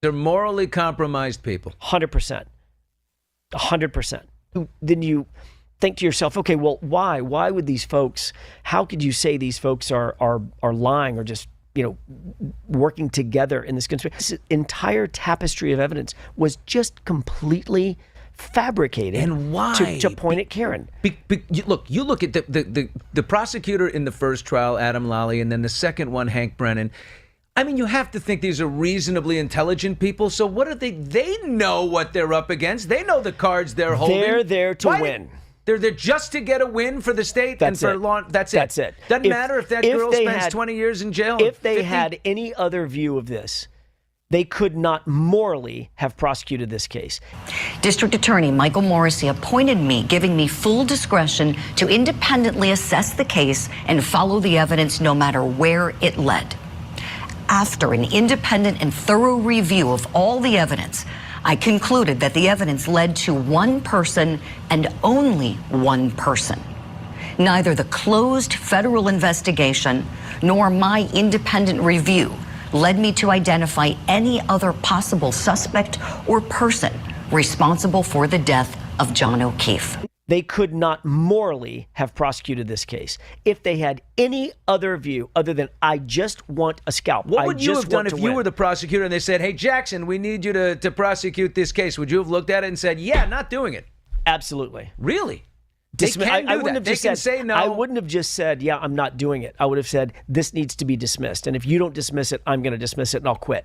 They're morally compromised people. 100%. 100%. Then you think to yourself, okay, well, why? Why would these folks, how could you say these folks are lying or just, working together in this conspiracy? This entire tapestry of evidence was just completely fabricated. And why? To point at Karen. You look at the prosecutor in the first trial, Adam Lally, and then the second one, Hank Brennan. I mean, you have to think these are reasonably intelligent people. So what are they? They know what they're up against. They know the cards they're holding. They're there to win. They're there just to get a win for the state and for law. That's it. That's it. Doesn't matter if that girl spends 20 years in jail. If they had any other view of this, they could not morally have prosecuted this case. District Attorney Michael Morrissey appointed me, giving me full discretion to independently assess the case and follow the evidence no matter where it led. After an independent and thorough review of all the evidence, I concluded that the evidence led to one person and only one person. Neither the closed federal investigation nor my independent review led me to identify any other possible suspect or person responsible for the death of John O'Keefe. They could not morally have prosecuted this case if they had any other view other than, I just want a scalp. What would you have done if you were the prosecutor and they said, hey, Jackson, we need you to prosecute this case? Would you have looked at it and said, yeah, not doing it? Absolutely. Really? They can do that. They can say no. I wouldn't have just said, yeah, I'm not doing it. I would have said, this needs to be dismissed. And if you don't dismiss it, I'm going to dismiss it and I'll quit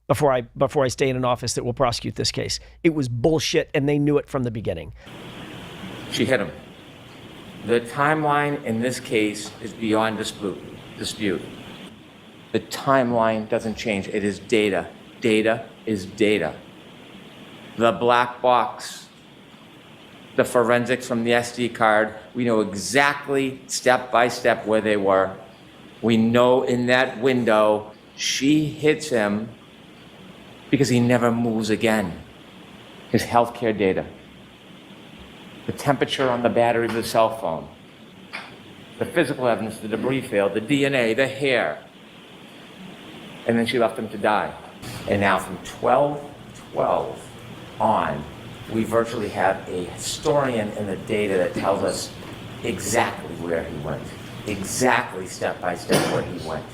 before I stay in an office that will prosecute this case. It was bullshit and they knew it from the beginning. She hit him. The timeline in this case is beyond dispute. The timeline doesn't change. It is data. Data is data. The black box, the forensics from the SD card, we know exactly step by step where they were. We know in that window, she hits him because he never moves again. His healthcare data. The temperature on the battery of the cell phone, the physical evidence, the debris field, the DNA, the hair. And then she left him to die. And now from 12/12 on, we virtually have a historian in the data that tells us exactly where he went, exactly step by step where he went.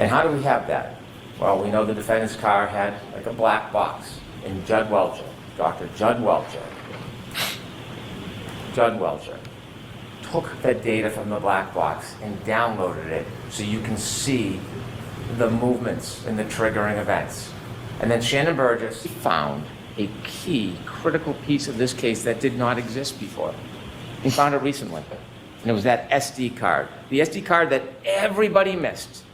And how do we have that? Well, we know the defendant's car had like a black box, and Judd Welcher, Dr. Judd Welcher, took the data from the black box and downloaded it so you can see the movements and the triggering events. And then Shannon Burgess found a key, critical piece of this case that did not exist before. He found it recently, and it was that SD card. The SD card that everybody missed,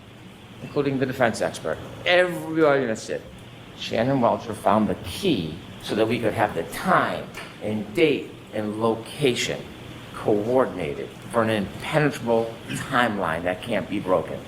including the defense expert. Everybody missed it. Shannon Welcher found the key so that we could have the time and date and location coordinated for an impenetrable timeline that can't be broken.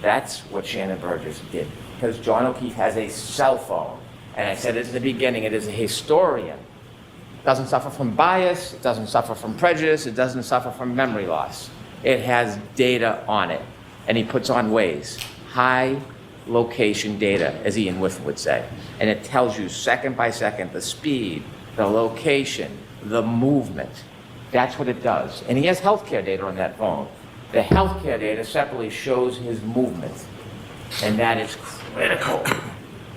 That's what Shannon Burgess did. Because John O'Keefe has a cell phone. And I said it in the beginning, it is a historian. It doesn't suffer from bias, it doesn't suffer from prejudice, it doesn't suffer from memory loss. It has data on it. And he puts on Waze, high location data, as Ian Whiff would say. And it tells you second by second the speed, the location, the movement. That's what it does. And he has healthcare data on that phone. The healthcare data separately shows his movement. And that is critical.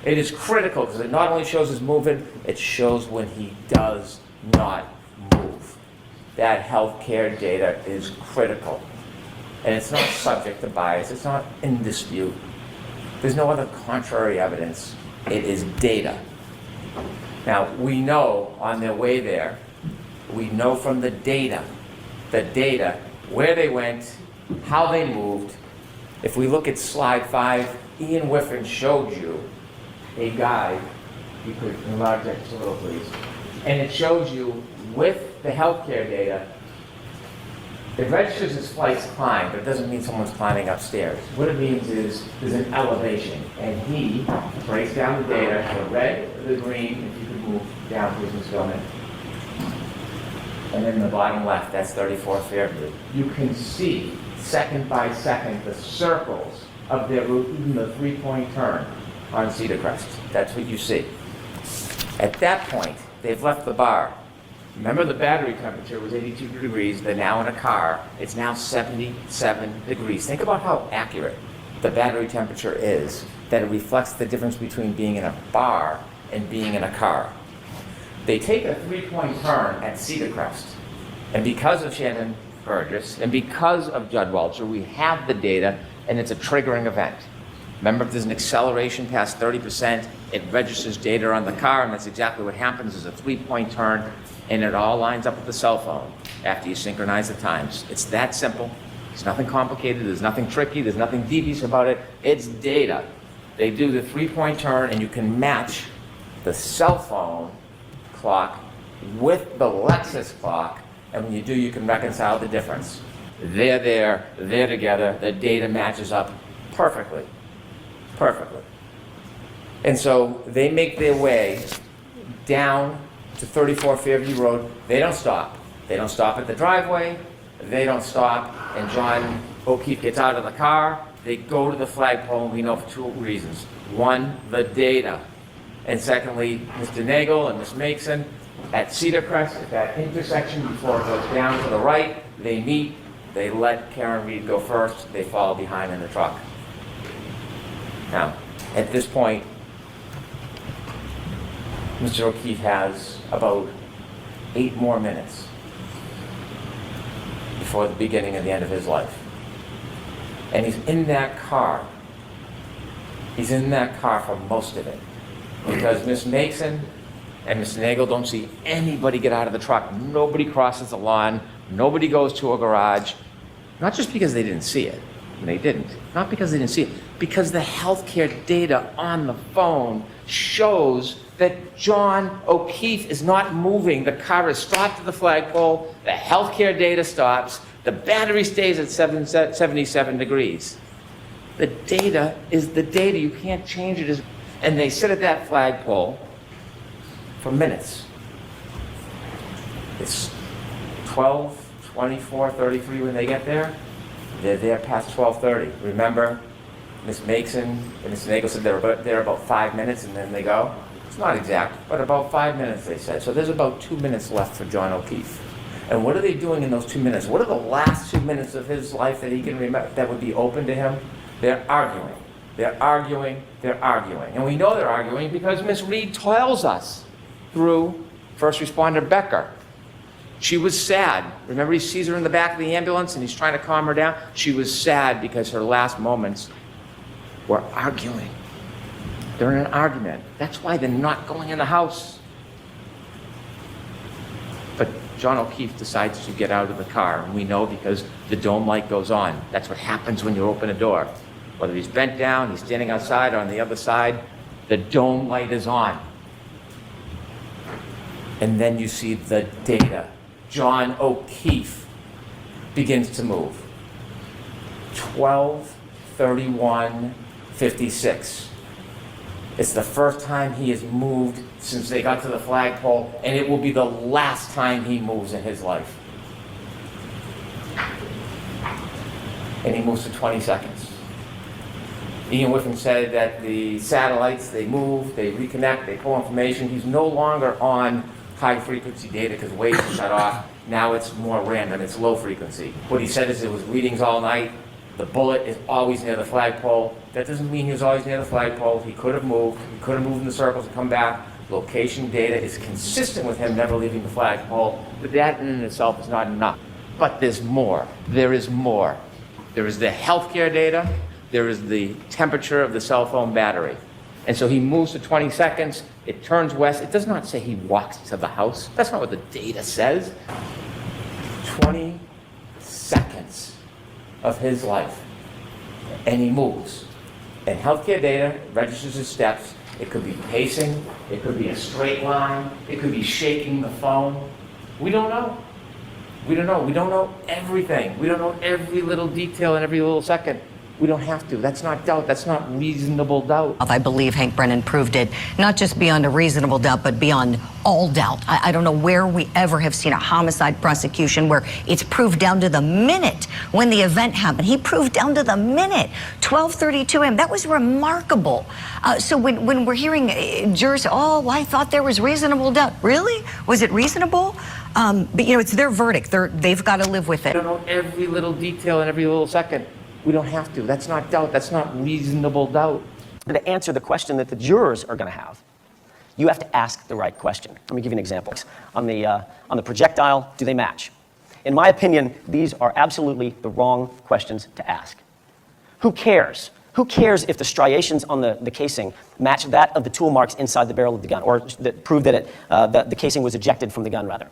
It is critical because it not only shows his movement, it shows when he does not move. That healthcare data is critical. And it's not subject to bias. It's not in dispute. There's no other contrary evidence. It is data. Now, we know on their way there, we know from the data, where they went, how they moved. If we look at slide 5, Ian Whiffen showed you a guide. You could enlarge that just a little, please. And it shows you with the healthcare data, it registers as flights climbed, but it doesn't mean someone's climbing upstairs. What it means is there's an elevation, and he breaks down the data, the red, the green, if you could move down, please, Ms. Gilman. And then the bottom left, that's 34 Fairview. You can see second by second the circles of their route, even the 3-point turn. on Cedar Crest. That's what you see. At that point, they've left the bar. Remember, the battery temperature was 82 degrees. They're now in a car. It's now 77 degrees. Think about how accurate the battery temperature is, that it reflects the difference between being in a bar and being in a car. They take a 3-point turn at Cedar Crest. And because of Shannon Burgess and because of Judd Welcher, we have the data, and it's a triggering event. Remember, if there's an acceleration past 30%, it registers data on the car, and that's exactly what happens. Is a 3-point turn, and it all lines up with the cell phone after you synchronize the times. It's that simple. It's nothing complicated. There's nothing tricky. There's nothing devious about it. It's data. They do the 3-point turn, and you can match the cell phone clock with the Lexus clock, and when you do, you can reconcile the difference. They're there, they're together, the data matches up perfectly. Perfectly. And so they make their way down to 34 Fairview Road. They don't stop. They don't stop at the driveway. They don't stop, and John O'Keefe gets out of the car. They go to the flagpole, and we know for 2 reasons. One, the data. And secondly, Mr. Nagel and Ms. Mason at Cedar Crest, at that intersection before it goes down to the right, they meet. They let Karen Reed go first. They follow behind in the truck. Now, at this point, Mr. O'Keefe has about 8 more minutes before the beginning of the end of his life. And he's in that car. He's in that car for most of it. Because Miss Mason and Mr. Nagel don't see anybody get out of the truck. Nobody crosses the lawn. Nobody goes to a garage. Not just because they didn't see it. They didn't. Not because they didn't see it. Because the healthcare data on the phone shows that John O'Keefe is not moving. The car is stopped at the flagpole. The healthcare data stops. The battery stays at 77 degrees. The data is the data. You can't change it. And they sit at that flagpole for minutes. It's 12, 24, 33 when they get there. They're there past 12:30. Remember, Ms. Mason and Mr. Nagel said they're there about 5 minutes and then they go. It's not exact, but about 5 minutes they said. So there's about 2 minutes left for John O'Keefe. And what are they doing in those 2 minutes? What are the last 2 minutes of his life that he can remember that would be open to him? They're arguing. They're arguing. They're arguing. And we know they're arguing because Ms. Reed tells us through first responder Becker. She was sad. Remember, he sees her in the back of the ambulance and he's trying to calm her down? She was sad because her last moments were arguing. They're in an argument. That's why they're not going in the house. But John O'Keefe decides to get out of the car, and we know because the dome light goes on. That's what happens when you open a door. Whether he's bent down, he's standing outside, or on the other side, the dome light is on. And then you see the data. John O'Keefe begins to move. 12:31:56. It's the first time he has moved since they got to the flagpole, and it will be the last time he moves in his life. And he moves for 20 seconds. Ian Whiffen said that the satellites, they move, they reconnect, they pull information. He's no longer on high frequency data because waves are shut off. Now it's more random, it's low frequency. What he said is it was readings all night. The bullet is always near the flagpole. That doesn't mean he was always near the flagpole. He could have moved. He could have moved in the circles and come back. Location data is consistent with him never leaving the flagpole. But that in itself is not enough. But there's more. There is more. There is the healthcare data. There is the temperature of the cell phone battery. And so he moves to 20 seconds. It turns west. It does not say he walks to the house. That's not what the data says. 20 seconds of his life. And he moves. And healthcare data registers his steps. It could be pacing. It could be a straight line. It could be shaking the phone. We don't know. We don't know. We don't know everything. We don't know every little detail in every little second. We don't have to. That's not doubt. That's not reasonable doubt. I believe Hank Brennan proved it, not just beyond a reasonable doubt, but beyond all doubt. I don't know where we ever have seen a homicide prosecution where it's proved down to the minute when the event happened. He proved down to the minute, 12:32 a.m. That was remarkable. So when we're hearing jurors, oh, well, I thought there was reasonable doubt. Really? Was it reasonable? But, you know, it's their verdict. They've got to live with it. I don't know every little detail and every little second. We don't have to. That's not doubt. That's not reasonable doubt. And to answer the question that the jurors are going to have, you have to ask the right question. Let me give you an example. On the projectile, do they match? In my opinion, these are absolutely the wrong questions to ask. Who cares? Who cares if the striations on the casing match that of the tool marks inside the barrel of the gun, or that prove that the casing was ejected from the gun, rather?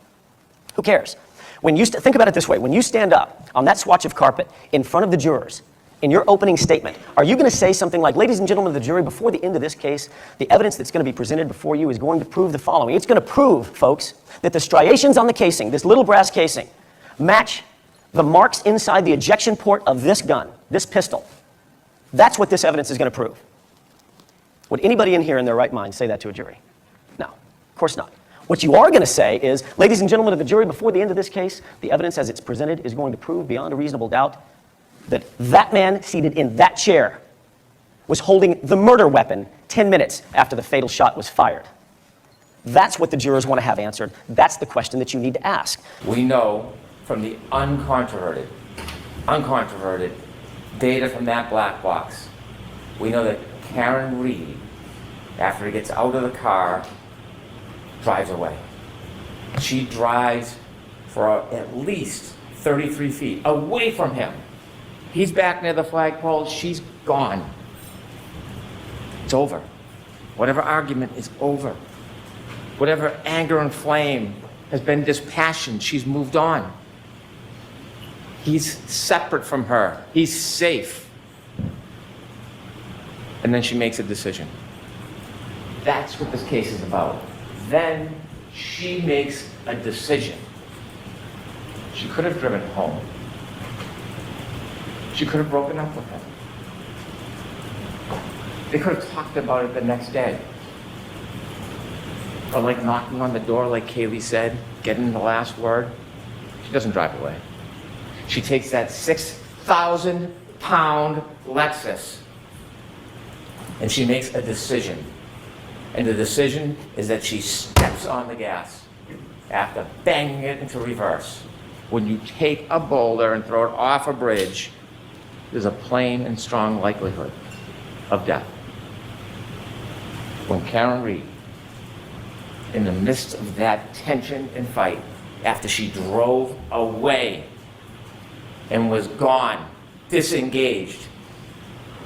Who cares? When you think about it this way, when you stand up on that swatch of carpet in front of the jurors, in your opening statement, are you going to say something like, ladies and gentlemen of the jury, before the end of this case, the evidence that's going to be presented before you is going to prove the following. It's going to prove, folks, that the striations on the casing, this little brass casing, match the marks inside the ejection port of this gun, this pistol. That's what this evidence is going to prove. Would anybody in here in their right mind say that to a jury? No, of course not. What you are going to say is, ladies and gentlemen of the jury, before the end of this case, the evidence as it's presented is going to prove beyond a reasonable doubt that that man seated in that chair was holding the murder weapon 10 minutes after the fatal shot was fired. That's what the jurors want to have answered. That's the question that you need to ask. We know from the uncontroverted data from that black box, we know that Karen Reed, after he gets out of the car, drives away. She drives for at least 33 feet away from him. He's back near the flagpole. She's gone. It's over. Whatever argument is over. Whatever anger and flame has been dispassioned, she's moved on. He's separate from her. He's safe. And then she makes a decision. That's what this case is about. Then she makes a decision. She could have driven home. She could have broken up with him. They could have talked about it the next day. Or like knocking on the door, like Kaylee said, getting the last word. She doesn't drive away. She takes that 6,000-pound Lexus and she makes a decision. And the decision is that she steps on the gas after banging it into reverse. When you take a boulder and throw it off a bridge, there's a plain and strong likelihood of death. When Karen Reed, in the midst of that tension and fight, after she drove away and was gone, disengaged,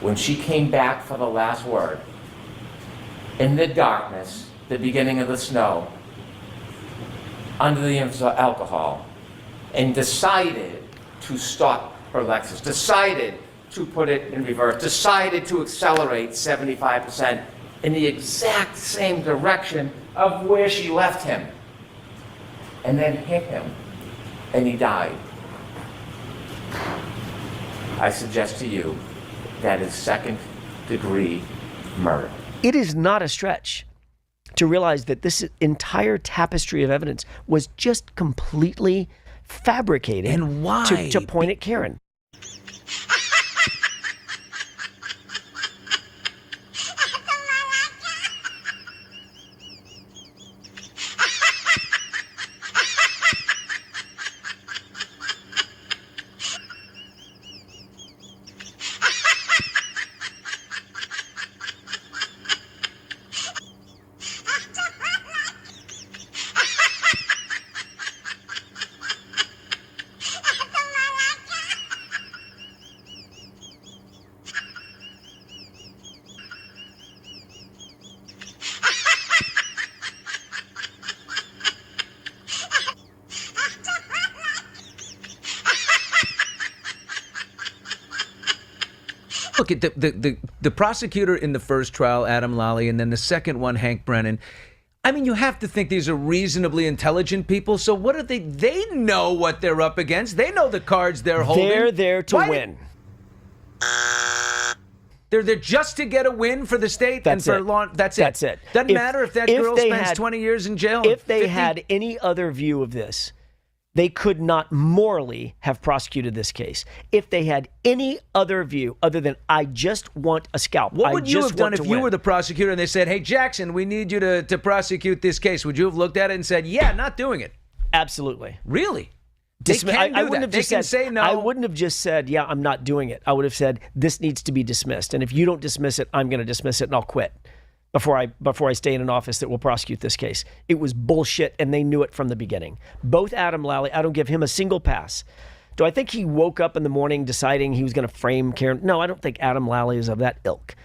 when she came back for the last word, in the darkness, the beginning of the snow, under the influence of alcohol, and decided to stop her Lexus, decided to put it in reverse, decided to accelerate 75% in the exact same direction of where she left him, and then hit him, and he died. I suggest to you that is second-degree murder. It is not a stretch to realize that this entire tapestry of evidence was just completely fabricated. And why? To point at Karen. Look at the prosecutor in the first trial, Adam Lally, and then the second one, Hank Brennan. I mean, you have to think these are reasonably intelligent people. So what are they? They know what they're up against. They know the cards they're holding. They're there to Why win. They're there just to get a win for the state That's and for it. law. That's it. That's it. Doesn't matter if that girl they spends had- 20 years in jail. If they 50. had any other view of this, they could not morally have prosecuted this case. If they had any other view other than, I just want a scalp. What I would you just have done want if to you win. were the prosecutor and they said, hey, Jackson, we need you to prosecute this case? Would you have looked at it and said, yeah, not doing it? Absolutely. Really? They Dismi- can do I wouldn't that. have They just can said, say no. I wouldn't have just said, yeah, I'm not doing it. I would have said, this needs to be dismissed. And if you don't dismiss it, I'm going to dismiss it and I'll quit before I stay in an office that will prosecute this case. It was bullshit, and they knew it from the beginning. Both Adam Lally, I don't give him a single pass. Do I think he woke up in the morning deciding he was going to frame Karen? No, I don't think Adam Lally is of that ilk.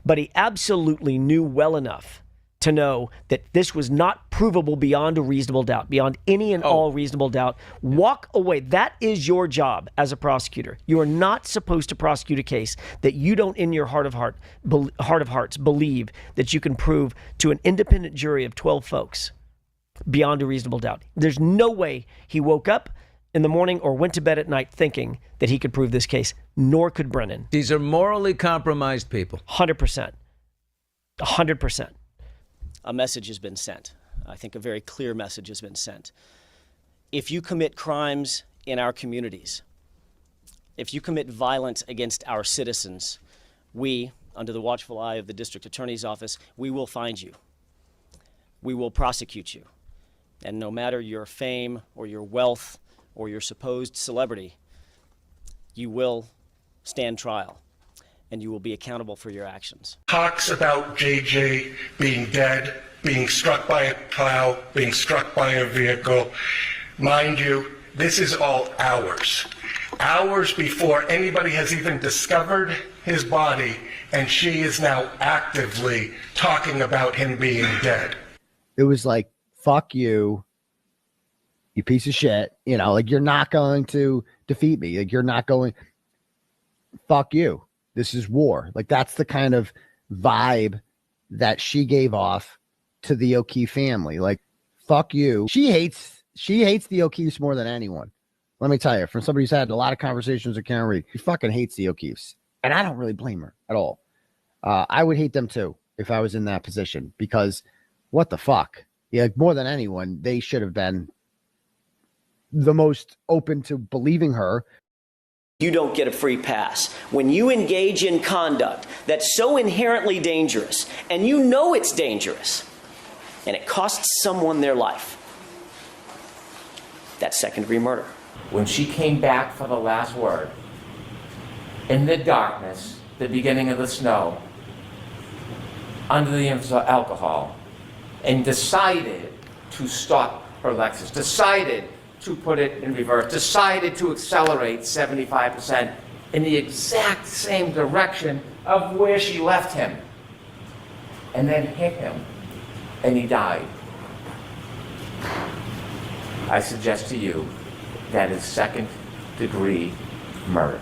But he absolutely knew well enough to know that this was not provable beyond a reasonable doubt, beyond any and all reasonable doubt. Walk away. That is your job as a prosecutor. You are not supposed to prosecute a case that you don't, in your heart of hearts, believe that you can prove to an independent jury of 12 folks beyond a reasonable doubt. There's no way he woke up in the morning or went to bed at night thinking that he could prove this case, nor could Brennan. These are morally compromised people. 100%. 100%. A message has been sent. I think a very clear message has been sent. If you commit crimes in our communities, if you commit violence against our citizens, we, under the watchful eye of the district attorney's office, we will find you. We will prosecute you. And no matter your fame or your wealth or your supposed celebrity, you will stand trial and you will be accountable for your actions. Talks about JJ being dead, being struck by a plow, being struck by a vehicle. Mind you, this is all hours. Hours before anybody has even discovered his body, and she is now actively talking about him being dead. It was like, fuck you, you piece of shit. You know, like, you're not going to defeat me. Like, you're not going, fuck you. This is war. Like, that's the kind of vibe that she gave off to the O'Keefe family. Like, fuck you. She hates the O'Keefes more than anyone. Let me tell you, from somebody who's had a lot of conversations with Karen Read, she fucking hates the O'Keefes. And I don't really blame her at all. I would hate them too if I was in that position, because what the fuck? Yeah, more than anyone, they should have been the most open to believing her. You don't get a free pass. When you engage in conduct that's so inherently dangerous, and you know it's dangerous, and it costs someone their life, that's second-degree murder. When she came back for the last word, in the darkness, the beginning of the snow, under the influence of alcohol, and decided to stop her Lexus, decided to put it in reverse, decided to accelerate 75% in the exact same direction of where she left him, and then hit him, and he died. I suggest to you that is second-degree murder.